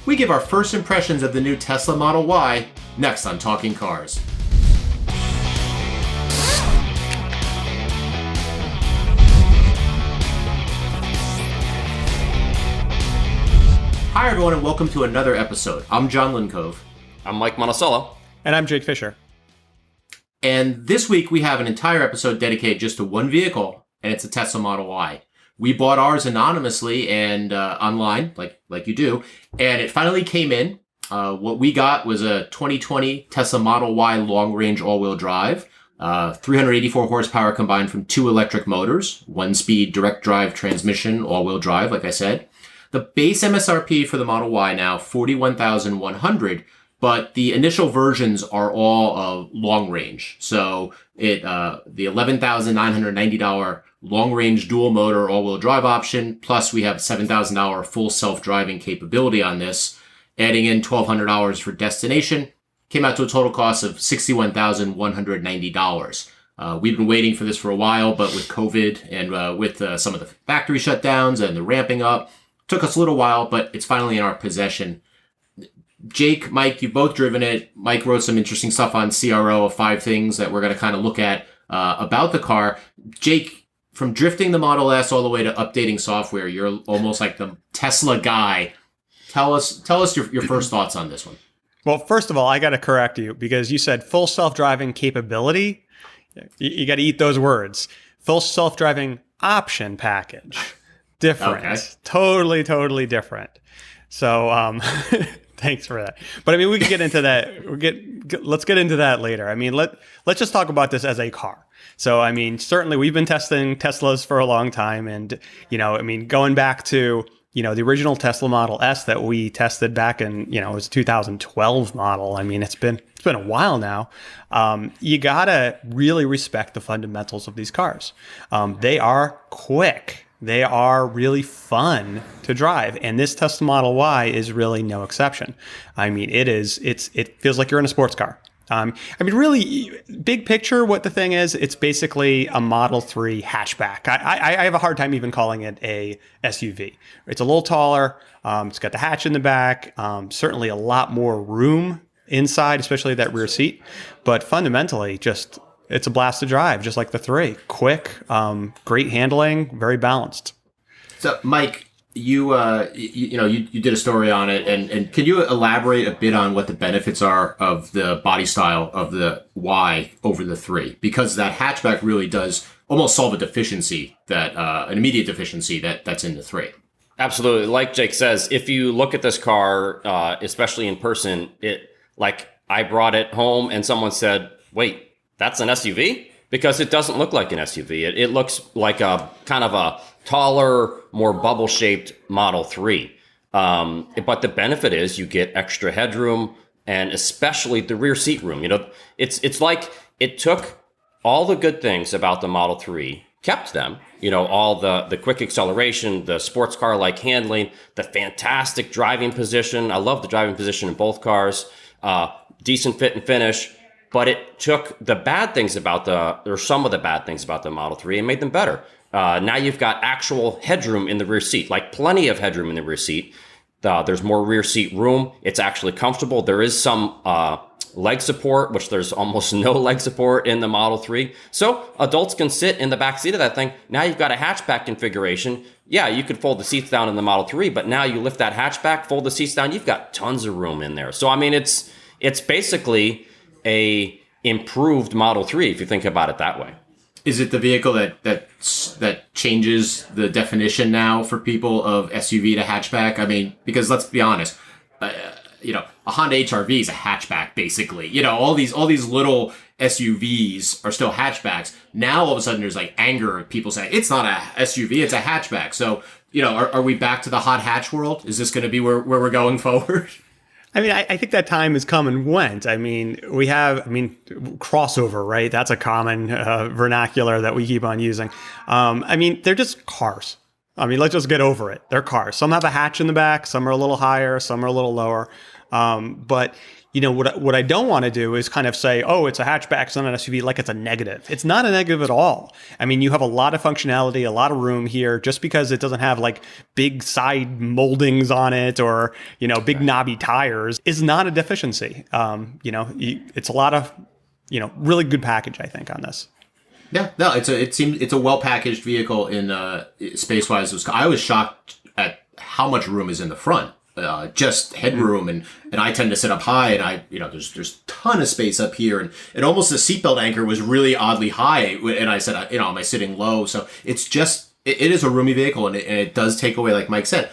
We give our first impressions of the new Tesla Model Y next on Talking Cars. Hi everyone and welcome to another episode. I'm John Lincove. I'm Mike Monticello. And I'm Jake Fisher. And this week we have an entire episode dedicated just to one vehicle, and it's a Tesla Model Y. We bought ours anonymously and online, like you do, and it finally came in. What we got was a 2020 Tesla Model Y long-range all-wheel drive, 384 horsepower combined from two electric motors, one-speed direct drive transmission, all-wheel drive, like I said. The base MSRP for the Model Y now, $41,100, but the initial versions are all long range. So the $11,990 long range dual motor all-wheel drive option, plus we have $7,000 full self-driving capability on this, adding in $1,200 for destination, came out to a total cost of $61,190. We've been waiting for this for a while, but with COVID and with some of the factory shutdowns and the ramping up, took us a little while, but it's finally in our possession. Jake, Mike, you've both driven it. Mike wrote some interesting stuff on CRO of 5 things that we're going to kind of look at about the car. Jake, from drifting the Model S all the way to updating software, you're almost like the Tesla guy. Tell us your first thoughts on this one. Well, first of all, I got to correct you because you said full self-driving capability. You got to eat those words. Full self-driving option package. Different. Okay. Totally different. So, thanks for that. But I mean, we can get into that. Let's get into that later. I mean, let's just talk about this as a car. So, I mean, certainly we've been testing Teslas for a long time. And, going back to, the original Tesla Model S that we tested back in, it was a 2012 model. I mean, it's been a while now. You gotta really respect the fundamentals of these cars. They are quick. They are really fun to drive. And this Tesla Model Y is really no exception. I mean, it feels like you're in a sports car. Really, big picture, what the thing is, it's basically a Model 3 hatchback. I have a hard time even calling it a SUV. It's a little taller. It's got the hatch in the back. Certainly a lot more room inside, especially that rear seat. But fundamentally, it's a blast to drive, just like the 3. Quick, great handling, very balanced. So, Mike, you did a story on it, and can you elaborate a bit on what the benefits are of the body style of the Y over the 3? Because that hatchback really does almost solve a deficiency an immediate deficiency that's in the 3. Absolutely. Like Jake says, if you look at this car, especially in person, I brought it home and someone said, "Wait, that's an SUV?" Because it doesn't look like an SUV. It looks like a kind of a taller, more bubble-shaped Model 3. But the benefit is you get extra headroom and especially the rear seat room. It's like it took all the good things about the Model 3, kept them, all the quick acceleration, the sports car-like handling, the fantastic driving position. I love the driving position in both cars, decent fit and finish. But it took the bad things some of the bad things about the Model 3 and made them better. Now you've got actual headroom in the rear seat, like plenty of headroom in the rear seat. There's more rear seat room. It's actually comfortable. There is some leg support, which there's almost no leg support in the Model 3. So adults can sit in the back seat of that thing. Now you've got a hatchback configuration. Yeah, you could fold the seats down in the Model 3, but now you lift that hatchback, fold the seats down. You've got tons of room in there. So, I mean, it's basically a improved Model 3 if you think about it that way. Is it the vehicle that changes the definition now for people of SUV to hatchback? I mean, because let's be honest, a Honda HR-V is a hatchback basically. All these little SUVs are still hatchbacks. Now all of a sudden there's like anger of people saying it's not a SUV, it's a hatchback. So, are we back to the hot hatch world? Is this going to be where we're going forward? I mean, I think that time has come and went. I mean, crossover, right? That's a common vernacular that we keep on using. They're just cars. Let's just get over it. They're cars. Some have a hatch in the back. Some are a little higher. Some are a little lower. But what I don't want to do is kind of say, oh, it's a hatchback, it's not an SUV, like it's a negative. It's not a negative at all. I mean, you have a lot of functionality, a lot of room here. Just because it doesn't have like big side moldings on it or, big knobby tires is not a deficiency. It's a lot of, really good package, I think, on this. Yeah, no, it's a well packaged vehicle in space wise. I was shocked at how much room is in the front, just headroom, and I tend to sit up high, and there's a ton of space up here, and almost the seatbelt anchor was really oddly high, and I said, am I sitting low? So it's just it is a roomy vehicle, and it does take away, like Mike said,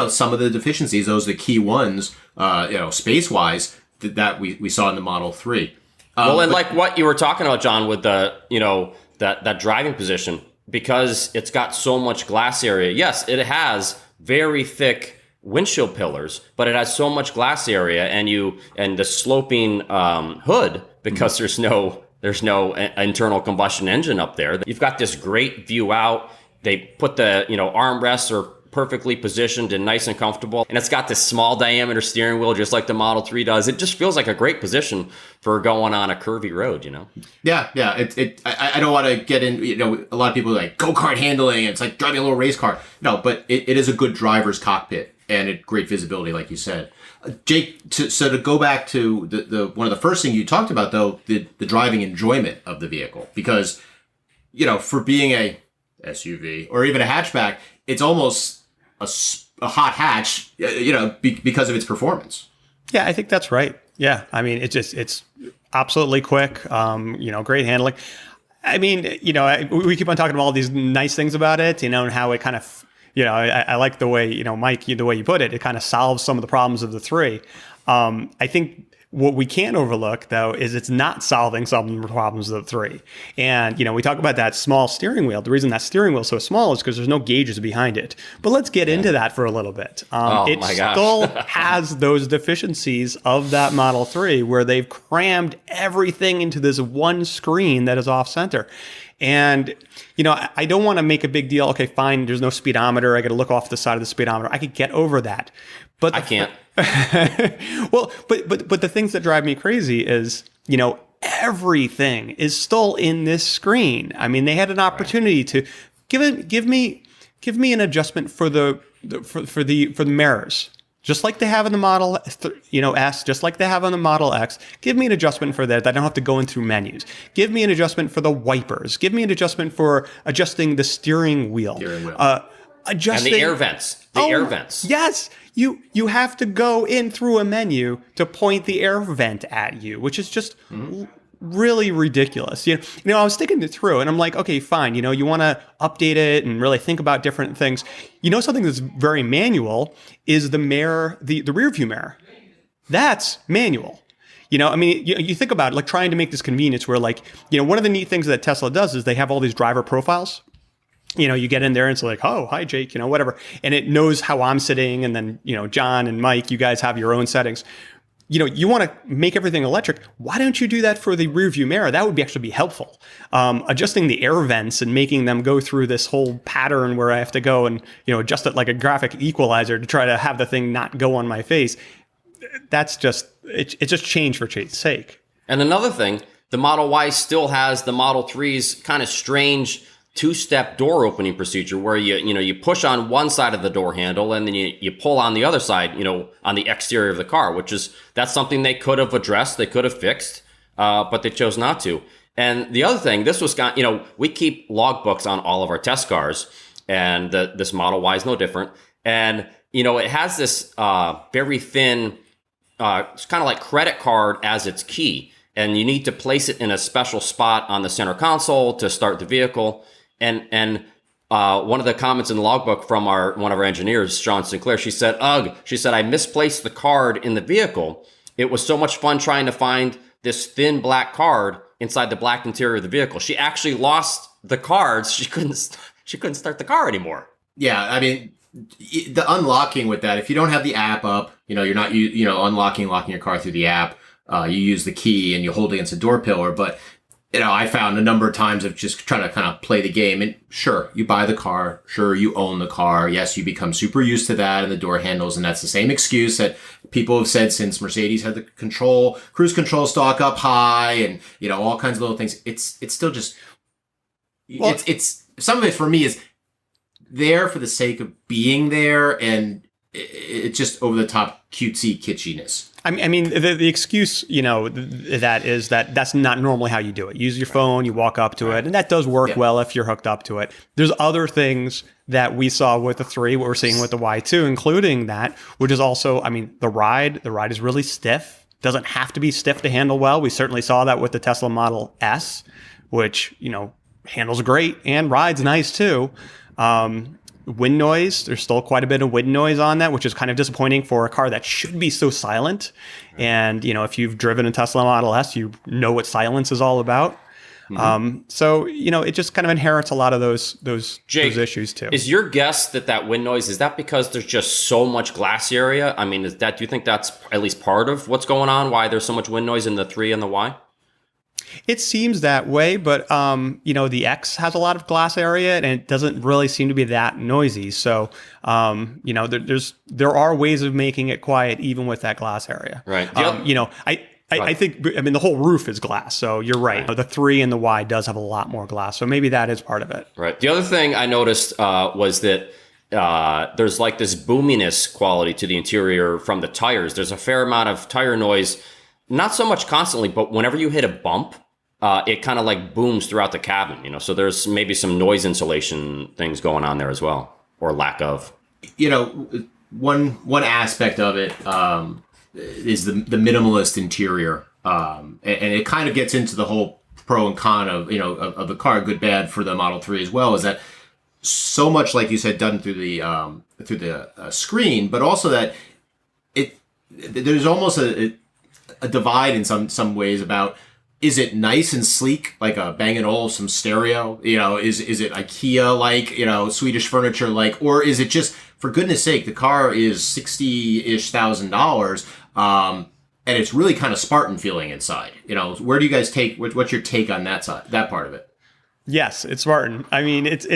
some of the deficiencies. Those are the key ones, space wise that we saw in the Model 3. Like what you were talking about, John, with the that driving position, because it's got so much glass area. Yes, it has very thick windshield pillars, but it has so much glass area, and the sloping hood, because there's no internal combustion engine up there. You've got this great view out. They put the armrests are perfectly positioned and nice and comfortable, and it's got this small diameter steering wheel, just like the Model 3 does. It just feels like a great position for going on a curvy road. Yeah. I don't want to get in. A lot of people are like go-kart handling. It's like driving a little race car. No, but it is a good driver's cockpit and great visibility, like you said. Jake, to go back to the one of the first things you talked about, though, the driving enjoyment of the vehicle, because for being a SUV or even a hatchback, it's almost a hot hatch, because of its performance. Yeah, I think that's right. Yeah, I mean, it's absolutely quick. Great handling. I mean, we keep on talking about all these nice things about it, and how it kind of, I like the way, Mike, the way you put it. It kind of solves some of the problems of the 3. I think what we can't overlook, though, is it's not solving some of the problems of the 3. And, we talk about that small steering wheel. The reason that steering wheel is so small is because there's no gauges behind it. But let's get into that for a little bit. It still has those deficiencies of that Model 3, where they've crammed everything into this one screen that is off center. And, I don't want to make a big deal. Okay, fine, there's no speedometer. I got to look off the side of the speedometer. I could get over that. But I can't. Well, but the things that drive me crazy is, everything is still in this screen. I mean, they had an opportunity to give me an adjustment for the mirrors, just like they have in the Model S, just like they have on the Model X. Give me an adjustment for that. I don't have to go in through menus. Give me an adjustment for the wipers. Give me an adjustment for adjusting the steering wheel. Adjusting and the air vents. Air vents. Yes. You have to go in through a menu to point the air vent at you, which is just really ridiculous. I was thinking it through, and I'm like, okay, fine. You want to update it and really think about different things. Something that's very manual is the mirror, the rear view mirror. That's manual. You think about it, like trying to make this convenience where, like, one of the neat things that Tesla does is they have all these driver profiles. You get in there and it's like, oh, hi, Jake, whatever. And it knows how I'm sitting. And then, John and Mike, you guys have your own settings. You want to make everything electric. Why don't you do that for the rear view mirror? That would actually be helpful. Adjusting the air vents and making them go through this whole pattern where I have to go and, adjust it like a graphic equalizer to try to have the thing not go on my face. That's just, it's just change for change's sake. And another thing, the Model Y still has the Model 3's kind of strange two-step door opening procedure where you push on one side of the door handle and then you pull on the other side, on the exterior of the car, that's something they could have addressed, they could have fixed, but they chose not to. And the other thing, this was we keep logbooks on all of our test cars, and this Model Y is no different. And it has this very thin, it's kind of like credit card as its key, and you need to place it in a special spot on the center console to start the vehicle. And one of the comments in the logbook from one of our engineers, Sean Sinclair, she said, I misplaced the card in the vehicle. It was so much fun trying to find this thin black card inside the black interior of the vehicle. She actually lost the cards. She couldn't start the car anymore. Yeah, I mean, the unlocking with that, if you don't have the app up, you're not locking your car through the app. You use the key and you hold it against a door pillar, but I found a number of times of just trying to kind of play the game. And sure, you buy the car. Sure, you own the car. Yes, you become super used to that and the door handles. And that's the same excuse that people have said since Mercedes had the cruise control stalk up high and, all kinds of little things, it's still just, it's some of it for me is there for the sake of being there, and it's just over the top cutesy kitschiness. I mean, the excuse, that's not normally how you do it. Use your phone, you walk up to it, and that does work well if you're hooked up to it. There's other things that we saw with the 3, what we're seeing with the Y2, including that, which is also, the ride is really stiff. Doesn't have to be stiff to handle well. We certainly saw that with the Tesla Model S, which, handles great and rides nice too. Wind noise, there's still quite a bit of wind noise on that, which is kind of disappointing for a car that should be so silent. And, if you've driven a Tesla Model S, you know what silence is all about. So, it just kind of inherits a lot of those issues too. Is your guess that wind noise, is that because there's just so much glass area? Do you think that's at least part of what's going on, why there's so much wind noise in the 3 and the Y? It seems that way, but the X has a lot of glass area, and it doesn't really seem to be that noisy. So, there are ways of making it quiet even with that glass area. Right. I think the whole roof is glass. So you're right. The 3 and the Y does have a lot more glass. So maybe that is part of it. Right. The other thing I noticed was that there's like this boominess quality to the interior from the tires. There's a fair amount of tire noise. Not so much constantly, but whenever you hit a bump, it kind of like booms throughout the cabin, So there's maybe some noise insulation things going on there as well, or lack of. One aspect of it is the minimalist interior, and it kind of gets into the whole pro and con of of the car, good bad for the Model 3 as well. Is that so much, like you said, done through the screen, but also that there's almost a divide in some ways about, is it nice and sleek like a Bang & Olufsen stereo? Is it IKEA like, Swedish furniture like, or is it just, for goodness sake, the car is $60,000, and it's really kind of Spartan feeling inside. Where do you guys what's your take on that side, that part of it? Yes, it's Spartan. I think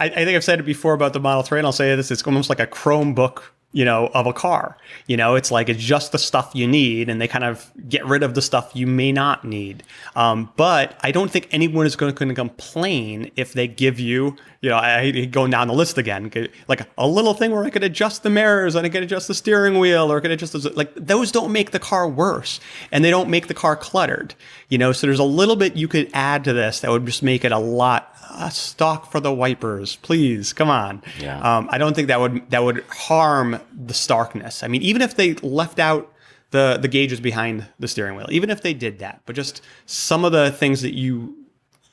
I've said it before about the Model 3, and I'll say this, it's almost like a Chromebook of a car. It's like, it's just the stuff you need, and they kind of get rid of the stuff you may not need. But I don't think anyone is going to complain if they give you, I going down the list again, like a little thing where I could adjust the mirrors and I could adjust the steering wheel, or I could adjust those don't make the car worse, and they don't make the car cluttered. So there's a little bit you could add to this that would just make it a lot. Stock for the wipers, please. Come on. Yeah. I don't think that would harm the starkness. Even if they left out the gauges behind the steering wheel, even if they did that, but just some of the things that you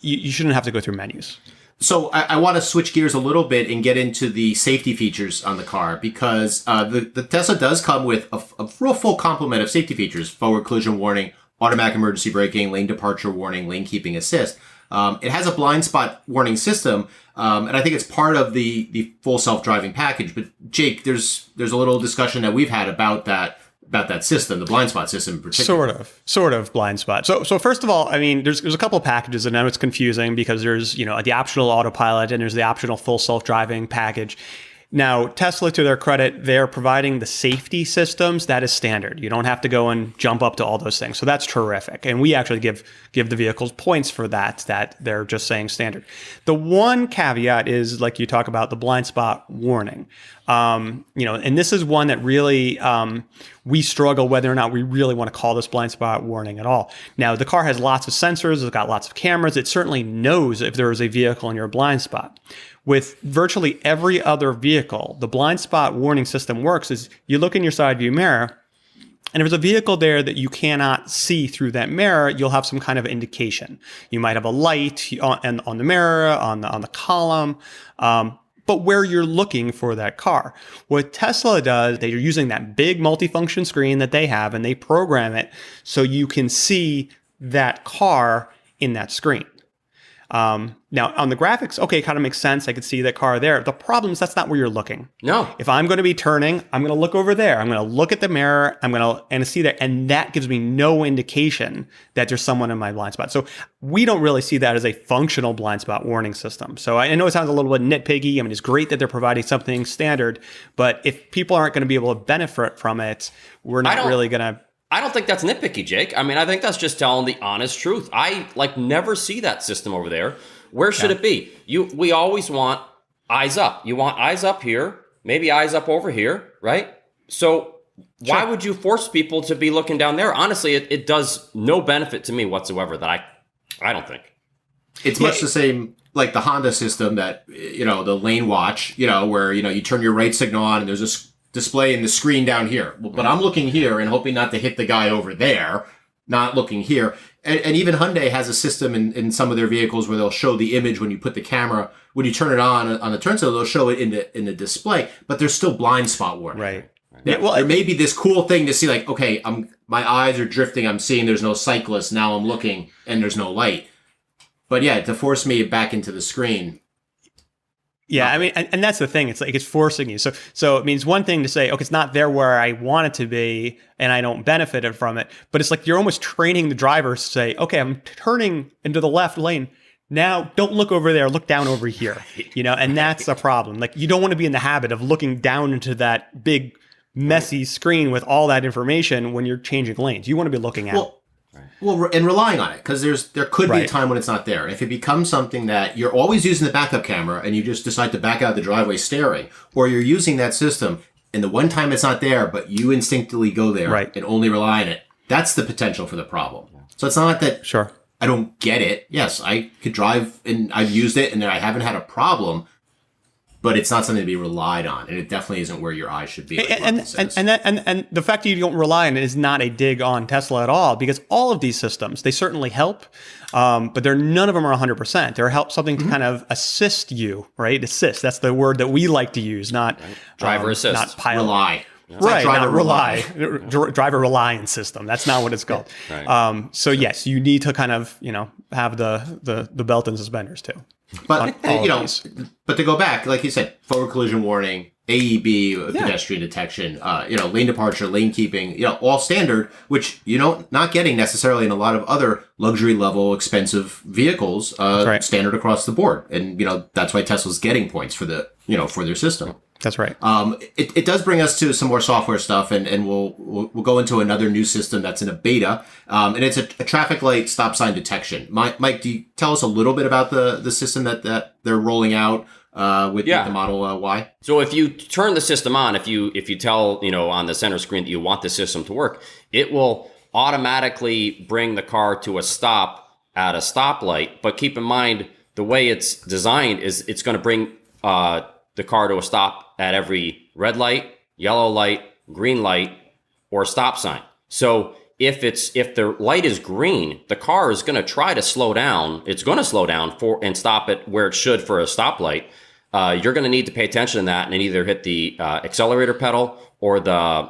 shouldn't have to go through menus. So I want to switch gears a little bit and get into the safety features on the car, because the Tesla does come with a real full complement of safety features: forward collision warning, automatic emergency braking, lane departure warning, lane keeping assist. It has a blind spot warning system, and I think it's part of the full self-driving package. But Jake, there's a little discussion that we've had about that system, the blind spot system in particular. Sort of blind spot. So first of all, there's a couple of packages, and I know it's confusing because there's the optional autopilot and there's the optional full self-driving package. Now, Tesla, to their credit, they're providing the safety systems that is standard. You don't have to go and jump up to all those things. So that's terrific. And we actually give the vehicles points for that they're just saying standard. The one caveat is, like you talk about, the blind spot warning. And this is one that really we struggle whether or not we really want to call this blind spot warning at all. Now, the car has lots of sensors. It's got lots of cameras. It certainly knows if there is a vehicle in your blind spot. With virtually every other vehicle, the blind spot warning system works is you look in your side view mirror, and if there's a vehicle there that you cannot see through that mirror, you'll have some kind of indication. You might have a light on the mirror, on the column, but where you're looking for that car. What Tesla does, they're using that big multifunction screen that they have, and they program it so you can see that car in that screen. Now on the graphics, okay, it kind of makes sense. I could see that car there. The problem is that's not where you're looking. No. If I'm going to be turning, I'm going to look over there. I'm going to look at the mirror. I'm going to see that. And that gives me no indication that there's someone in my blind spot. So we don't really see that as a functional blind spot warning system. So I know it sounds a little bit nitpicky. I mean, it's great that they're providing something standard, but if people aren't going to be able to benefit from it, we're not really going to. I don't think that's nitpicky, Jake. I mean, I think that's just telling the honest truth. I never see that system over there. Where should it be? We always want eyes up. You want eyes up here, maybe eyes up over here, right? So why would you force people to be looking down there? Honestly, it does no benefit to me whatsoever that I don't think. It's much the same like the Honda system that, the lane watch, where, you turn your right signal on and there's a display in the screen down here. But I'm looking here and hoping not to hit the guy over there, not looking here. And even Hyundai has a system in some of their vehicles where they'll show the image when you put the camera, when you turn it on the turn signal, they'll show it in the display, but there's still blind spot warning. Right. Yeah, well, there may be this cool thing to see, like, okay, my eyes are drifting. I'm seeing there's no cyclist. Now I'm looking and there's no light. But yeah, to force me back into the screen. Yeah, I mean, and that's the thing. It's like it's forcing you. So it means one thing to say, okay, it's not there where I want it to be, and I don't benefit from it. But it's like you're almost training the driver to say, okay, I'm turning into the left lane. Now, don't look over there. Look down over here. And that's the problem. Like you don't want to be in the habit of looking down into that big, messy screen with all that information when you're changing lanes. You want to be looking out. Well, and relying on it, because there could be a time when it's not there. And if it becomes something that you're always using the backup camera and you just decide to back out of the driveway staring, or you're using that system and the one time it's not there, but you instinctively go there and only rely on it, that's the potential for the problem. So it's not that I don't get it. Yes, I could drive and I've used it and I haven't had a problem, but it's not something to be relied on, and it definitely isn't where your eyes should be. Like and the fact that you don't rely on it is not a dig on Tesla at all, because all of these systems, they certainly help, but none of them are 100%. They're something to kind of assist you, right? Assist. That's the word that we like to use, not driver assist, not pilot. Rely. Right, not rely. Driver reliance system. That's not what it's called. Right. So yes, you need to kind of have the belt and suspenders too. But but to go back, like you said, forward collision warning, AEB, pedestrian detection, lane departure, lane keeping, all standard, which not getting necessarily in a lot of other luxury level expensive vehicles, standard across the board, and that's why Tesla's getting points for for their system. That's right. It does bring us to some more software stuff, and we'll go into another new system that's in a beta, and it's a traffic light stop sign detection. Mike, do you tell us a little bit about the system that they're rolling out with the Model Y? So if you turn the system on, if you tell on the center screen that you want the system to work, it will automatically bring the car to a stop at a stoplight. But keep in mind the way it's designed is it's going to bring the car to a stop at every red light, yellow light, green light, or stop sign. So if the light is green, the car is going to try to slow down. It's going to slow down and stop it where it should for a stoplight. You're going to need to pay attention to that and either hit the accelerator pedal or the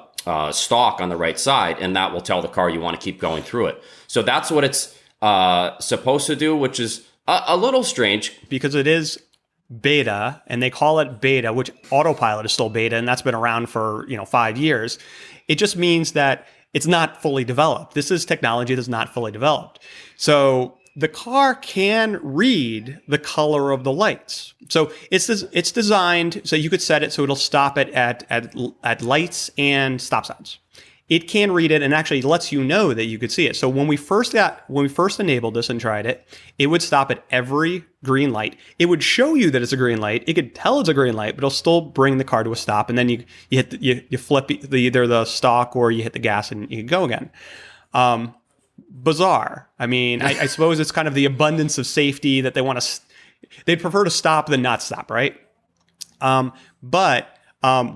stalk on the right side, and that will tell the car you want to keep going through it. So that's what it's supposed to do, which is a little strange. Because it is beta, and they call it beta, which autopilot is still beta, and that's been around for 5 years. It just means that it's not fully developed. This is technology that's not fully developed. So the car can read the color of the lights. So it's designed so you could set it so it'll stop it at lights and stop signs. It can read it and actually lets you know that you could see it. So when we first enabled this and tried it, it would stop at every green light. It would show you that it's a green light. It could tell it's a green light, but it'll still bring the car to a stop. And then you flip either the stalk or you hit the gas and you can go again. Bizarre. I mean, I suppose it's kind of the abundance of safety that they want to. They'd prefer to stop than not stop, right? But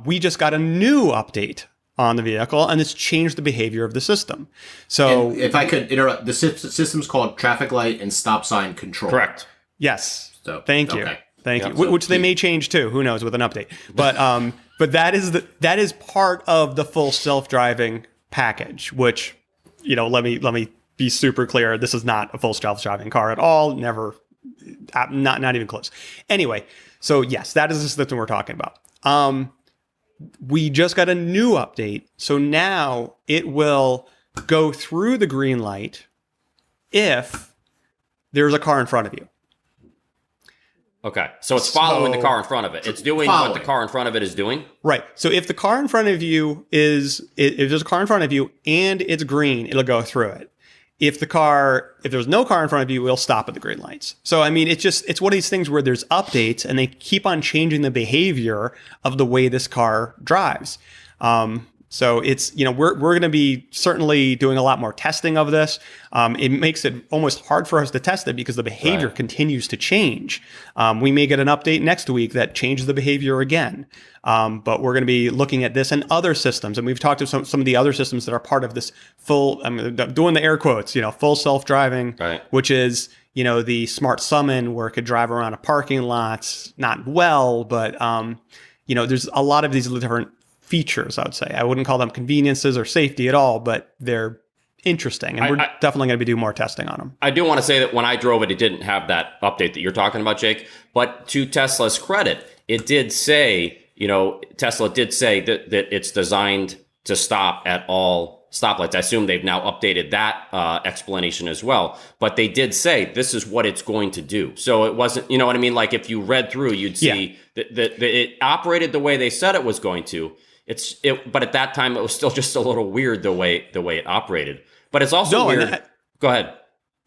we just got a new update on the vehicle, and it's changed the behavior of the system. So, and if I could interrupt, the system's called traffic light and stop sign control. Correct. Yes. So, thank you. Thank you. Which they may change too. Who knows with an update? But that is part of the full self-driving package. Which let me be super clear. This is not a full self-driving car at all. Never Not even close. Anyway, so yes, that is the system we're talking about. We just got a new update. So now it will go through the green light if there's a car in front of you. Okay. So it's following the car in front of it. It's doing what the car in front of it is doing? Right. So if the car in front of you if there's a car in front of you and it's green, it'll go through it. If there's no car in front of you, it'll stop at the green lights. So, I mean, it's one of these things where there's updates and they keep on changing the behavior of the way this car drives. So it's, we're going to be certainly doing a lot more testing of this. It makes it almost hard for us to test it because the behavior continues to change. We may get an update next week that changes the behavior again. But we're going to be looking at this and other systems. And we've talked to some of the other systems that are part of this full, I'm doing the air quotes, full self-driving, which is, the smart summon where it could drive around a parking lot, not well, but, there's a lot of these different features, I would say. I wouldn't call them conveniences or safety at all, but they're interesting. And we're definitely going to be doing more testing on them. I do want to say that when I drove it, it didn't have that update that you're talking about, Jake. But to Tesla's credit, it did say, Tesla did say that it's designed to stop at all stoplights. I assume they've now updated that explanation as well. But they did say this is what it's going to do. So it wasn't, you know what I mean? Like if you read through, you'd see that it operated the way they said it was going to. But at that time, it was still just a little weird the way it operated. But it's also weird. Go ahead.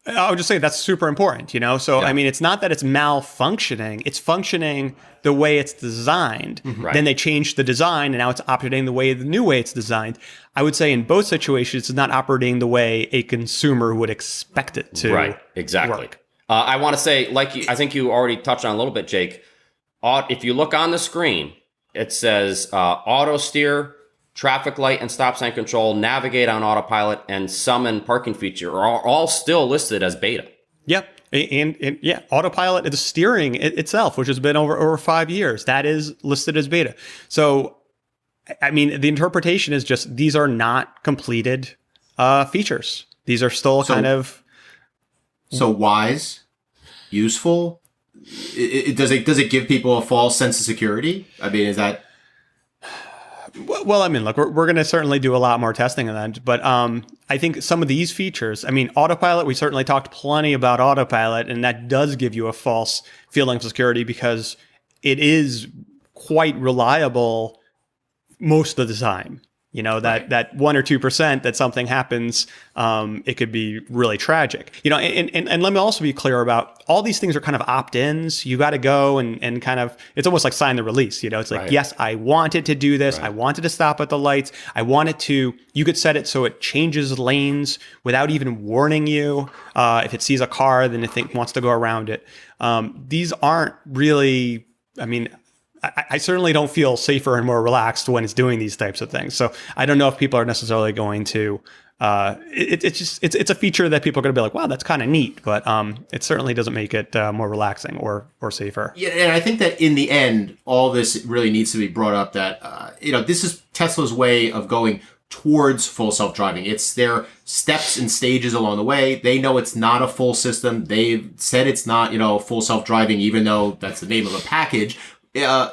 I would just say that's super important, So, I mean, it's not that it's malfunctioning. It's functioning the way it's designed. Right. Then they changed the design, and now it's operating the new way it's designed. I would say in both situations, it's not operating the way a consumer would expect it to Right, exactly. work. I want to say, I think you already touched on a little bit, Jake. If you look on the screen, it says auto steer, traffic light and stop sign control, navigate on autopilot, and summon parking feature are all still listed as beta. Yep. And autopilot, the steering itself, which has been over 5 years, that is listed as beta. So, I mean, the interpretation is just these are not completed features. These are still kind of... So wise, useful? Does it give people a false sense of security? I mean, is that... Well, I mean, look, we're going to certainly do a lot more testing on that. But I think some of these features, I mean, autopilot, we certainly talked plenty about autopilot, and that does give you a false feeling of security because it is quite reliable most of the time. That 1 or 2% that something happens, it could be really tragic. And let me also be clear about all these things are kind of opt-ins. You got to go and kind of, it's almost like sign the release. It's like, yes, I wanted to do this. I wanted to stop at the lights. You could set it so it changes lanes without even warning you. If it sees a car, then it wants to go around it. These aren't really, I mean, I certainly don't feel safer and more relaxed when it's doing these types of things. So I don't know if people are necessarily going to. It's a feature that people are going to be like, wow, that's kind of neat, but it certainly doesn't make it more relaxing or safer. Yeah, and I think that in the end, all this really needs to be brought up. That this is Tesla's way of going towards full self-driving. It's their steps and stages along the way. They know it's not a full system. They've said it's not full self-driving, even though that's the name of a package. And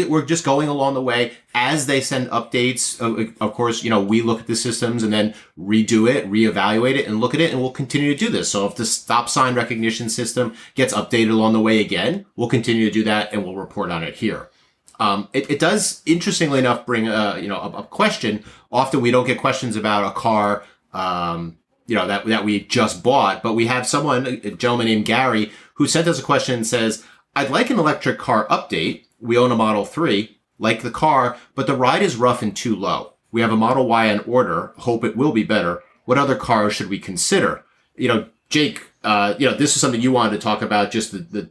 we're just going along the way as they send updates. Of course, we look at the systems and then redo it, reevaluate it, and look at it, and we'll continue to do this. So if the stop sign recognition system gets updated along the way again, we'll continue to do that, and we'll report on it here. It does, interestingly enough, bring a question. Often we don't get questions about a car, that we just bought, but we have a gentleman named Gary, who sent us a question and says, I'd like an electric car update. We own a Model 3, like the car, but the ride is rough and too low. We have a Model Y on order. Hope it will be better. What other cars should we consider? Jake, this is something you wanted to talk about, just the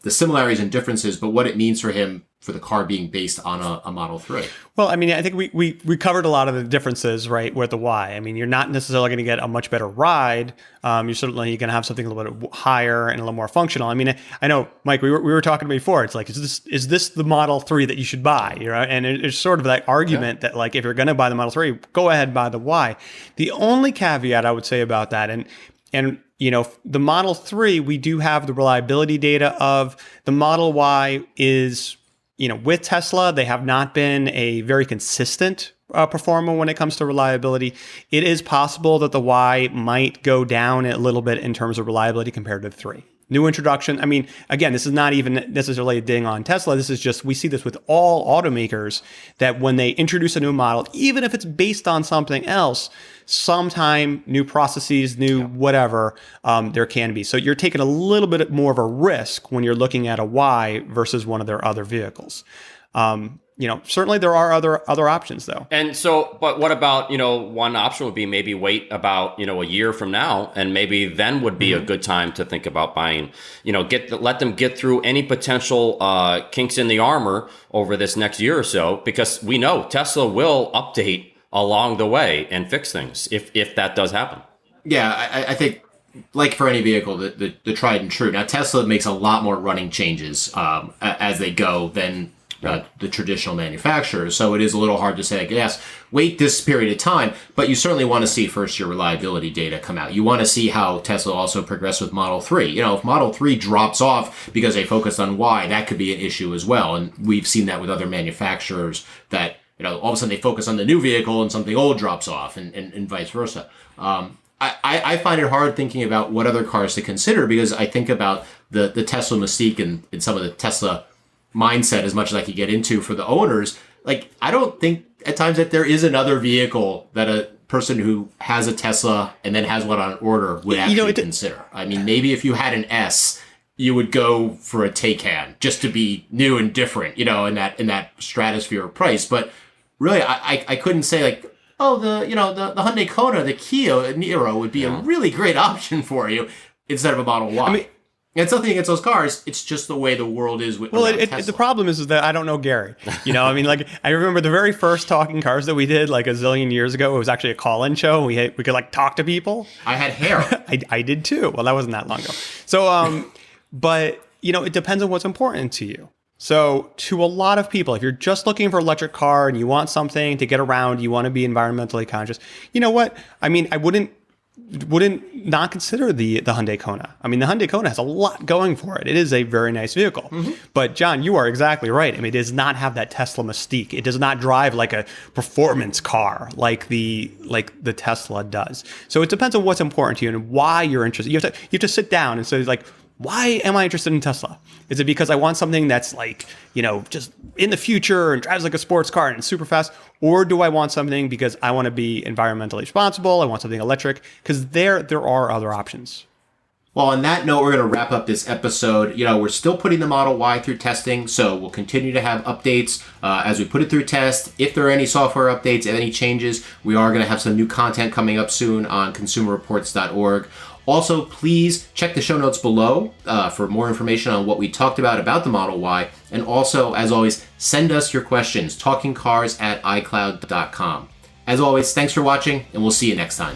similarities and differences, but what it means for him for the car being based on a Model 3. Well, I mean, I think we covered a lot of the differences, right, with the Y. I mean, you're not necessarily going to get a much better ride. You're certainly going to have something a little bit higher and a little more functional. I mean, I know, Mike, we were talking before. It's like, is this the Model 3 that you should buy? And it's sort of that argument that, like, if you're going to buy the Model 3, go ahead, buy the Y. The only caveat I would say about that, and And, the Model 3, we do have the reliability data of. The Model Y is, with Tesla, they have not been a very consistent performer when it comes to reliability. It is possible that the Y might go down a little bit in terms of reliability compared to the 3. New introduction. I mean, again, this is not even necessarily a ding on Tesla. This is just, we see this with all automakers, that when they introduce a new model, even if it's based on something else, sometime new processes, new whatever, there can be. So you're taking a little bit more of a risk when you're looking at a Y versus one of their other vehicles. Certainly there are other options though. And so, but what about, one option would be maybe wait about, a year from now, and maybe then would be a good time to think about buying, let them get through any potential kinks in the armor over this next year or so, because we know Tesla will update along the way and fix things if that does happen. Yeah, I think, like for any vehicle, the tried and true. Now, Tesla makes a lot more running changes as they go than the traditional manufacturers. So it is a little hard to say, like, yes, wait this period of time, but you certainly want to see first your reliability data come out. You want to see how Tesla also progress with Model 3. If Model 3 drops off because they focused on Y, that could be an issue as well. And we've seen that with other manufacturers that, all of a sudden they focus on the new vehicle and something old drops off and vice versa. I find it hard thinking about what other cars to consider, because I think about the Tesla Mystique and some of the Tesla mindset as much as I could get into for the owners. Like, I don't think at times that there is another vehicle that a person who has a Tesla and then has one on order would actually consider. I mean, maybe if you had an S, you would go for a Taycan just to be new and different, in that stratosphere of price. But really, I couldn't say like, oh, the Hyundai Kona, the Kia Niro would be a really great option for you instead of a Model Y. I mean, it's nothing against those cars. It's just the way the world is with Tesla. The problem is that I don't know Gary. I remember the very first Talking Cars that we did like a zillion years ago. It was actually a call-in show. We could like talk to people. I had hair. I did too. Well, that wasn't that long ago. So, but it depends on what's important to you. So to a lot of people, if you're just looking for an electric car and you want something to get around, you want to be environmentally conscious, you know what? I mean, I wouldn't not consider the Hyundai Kona. I mean, the Hyundai Kona has a lot going for it. It is a very nice vehicle. Mm-hmm. But John, you are exactly right. I mean, it does not have that Tesla mystique. It does not drive like a performance car like the Tesla does. So it depends on what's important to you and why you're interested. You have to sit down and say, like, why am I interested in Tesla? Is it because I want something that's like, just in the future and drives like a sports car and super fast? Or do I want something because I want to be environmentally responsible? I want something electric? Because there are other options. Well, on that note, we're going to wrap up this episode. We're still putting the Model Y through testing, so we'll continue to have updates as we put it through test. If there are any software updates and any changes, we are going to have some new content coming up soon on consumerreports.org. Also, please check the show notes below for more information on what we talked about the Model Y. And also, as always, send us your questions, talkingcars@icloud.com. As always, thanks for watching, and we'll see you next time.